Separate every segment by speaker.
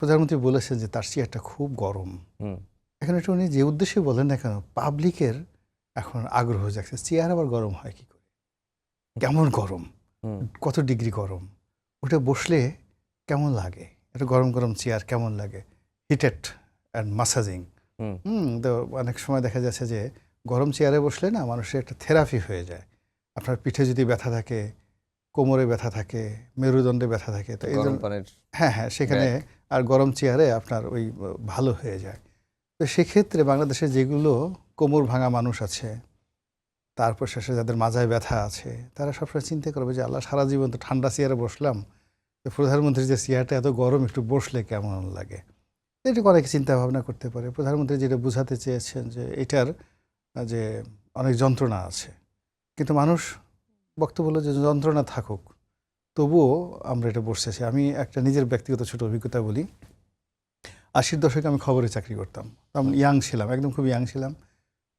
Speaker 1: প্রধানমন্ত্রী বলেছেন যে তার চেয়ারটা খুব গরম। এখন এটা উনি যে উদ্দেশ্যে বলেন না কেন, পাবলিকের এখন আগ্রহ জাগছে, চেয়ার আবার গরম হয় কি করে, কেমন গরম, কত ডিগ্রি গরম, ওটা বসলে কেমন লাগে, একটা গরম গরম চেয়ার কেমন লাগে, হিটেড অ্যান্ড মাসাজিং। তো অনেক সময় দেখা যাচ্ছে যে গরম চেয়ারে বসলে না মানুষের একটা থেরাপি হয়ে যায়। আপনার পিঠে যদি ব্যথা থাকে, কোমরে ব্যথা থাকে, মেরুদণ্ডে ব্যথা থাকে, তো এই হ্যাঁ হ্যাঁ সেখানে আর গরম চেয়ারে আপনার ওই ভালো হয়ে যায়। তো সেক্ষেত্রে বাংলাদেশে যেগুলো কোমর ভাঙা মানুষ আছে, তারপর শেষে যাদের মাজায় ব্যথা আছে, তারা সবসময় চিন্তা করবে যে আল্লাহ, সারা জীবন তো ঠান্ডা চেয়ারে বসলাম, তো প্রধানমন্ত্রীর যে চেয়ারটা এত গরম, একটু বসলে কেমন লাগে। এটুকু অনেকে চিন্তা ভাবনা করতে পারে। প্রধানমন্ত্রী যেটা বোঝাতে চেয়েছেন যে এটার যে অনেক যন্ত্রণা আছে, কিন্তু মানুষ বক্তব্য হলো যে যন্ত্রণা থাকুক, তবুও আমরা এটা বসতেছি। আমি একটা নিজের ব্যক্তিগত ছোট অভিজ্ঞতা বলি। 80-র দশকে আমি খবরে চাকরি করতাম, তখন ইয়াং ছিলাম, একদম খুব ইয়াং ছিলাম।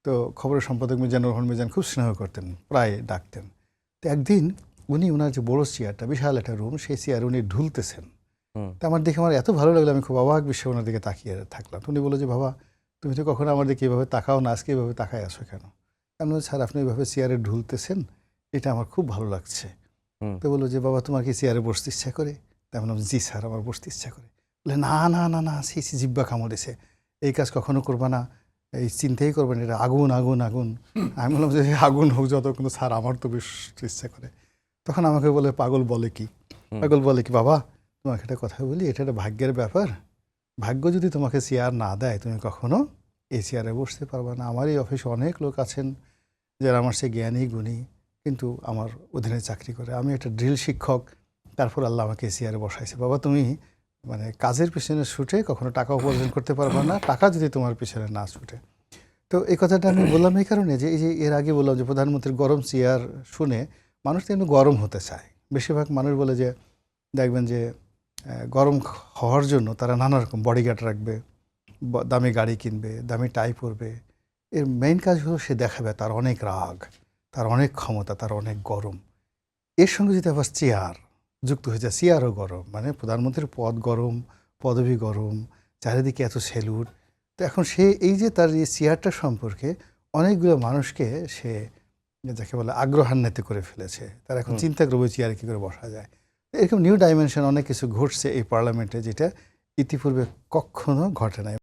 Speaker 1: তো খবরের সম্পাদক মিজানুর রহমান মিজান খুব স্নেহ করতেন, প্রায় ডাকতেন। তো একদিন উনি ওনার যে বড় চেয়ারটা, বিশাল একটা রুম, সেই চেয়ার উনি ঢুলতেছেন। তো আমার দেখে আমার এত ভালো লাগলো, আমি খুব অবাক বিষয়ে ওনার দিকে তাকিয়ে থাকলাম। উনি বললো যে বাবা, তুমি তো কখনো আমার দিকে এভাবে তাকাও না, আজকে এভাবে তাকায় আসো কেন? আমি বলছি স্যার, আপনি এভাবে চেয়ারে ঢুলতেছেন, এটা আমার খুব ভালো লাগছে। তো বললো যে বাবা, তোমার কি চেয়ারে বসতে ইচ্ছা করে? তাই বললাম জি স্যার, আমার বসতে ইচ্ছা করে। বলে না না না না, সেই জিব্বা কামড়েছে, এই কাজ কখনো করবা না, এই চিন্তাই করবেন, এটা আগুন আগুন আগুন। আমি বললাম যে আগুন হোক যত, কিন্তু স্যার আমার তো বেশ ইচ্ছা করে। তখন আমাকে বলে পাগল বলে কি, পাগল বলে কি বাবা, তোমাকে একটা কথা বলি, এটা একটা ভাগ্যের ব্যাপার। ভাগ্য যদি তোমাকে চেয়ার না দেয়, তুমি কখনো এই চেয়ারে বসতে পারবা না। আমার এই অফিসে অনেক লোক আছেন যারা আমার সে জ্ঞানী গুণী, কিন্তু আমার অধীনে চাকরি করে। আমি একটা ড্রিল শিক্ষক, তারপর আল্লাহ আমাকে চেয়ারে বসাইছে। বাবা, তুমি মানে কাজের পিছনে ছুটে কখনো টাকা উপার্জন করতে পারবা না, টাকা যদি তোমার পিছনে না ছুটে। তো এই কথাটা আমি বললাম এই কারণে যে এই যে এর আগে বললাম যে প্রধানমন্ত্রীর গরম চেয়ার শুনে মানুষ তো এমনি গরম হতে চায়। বেশিরভাগ মানুষ বলে যে, দেখবেন যে গরম হওয়ার জন্য তারা নানা রকম বডিগার্ড রাখবে, দামি গাড়ি কিনবে, দামি টাই পরবে। এর মেইন কাজ হলো সে দেখাবে তার অনেক রাগ, তার অনেক ক্ষমতা, তার অনেক গরম। এর সঙ্গে যদি আবার চেয়ার যুক্ত হয়ে যায়, চেয়ারও গরম, মানে প্রধানমন্ত্রীর পদ গরম, পদবি গরম, চারিদিকে এত সেলুট। তো এখন সে এই যে তার এই চেয়ারটা সম্পর্কে অনেকগুলো মানুষকে সে যাকে বলে আগ্রহান্বিত করে ফেলেছে। তারা এখন চিন্তা করবে চেয়ারে কী করে বসা যায়। এরকম নিউ ডাইমেনশন অনেক কিছু ঘটছে এই পার্লামেন্টে, যেটা ইতিপূর্বে কখনো ঘটে নাই।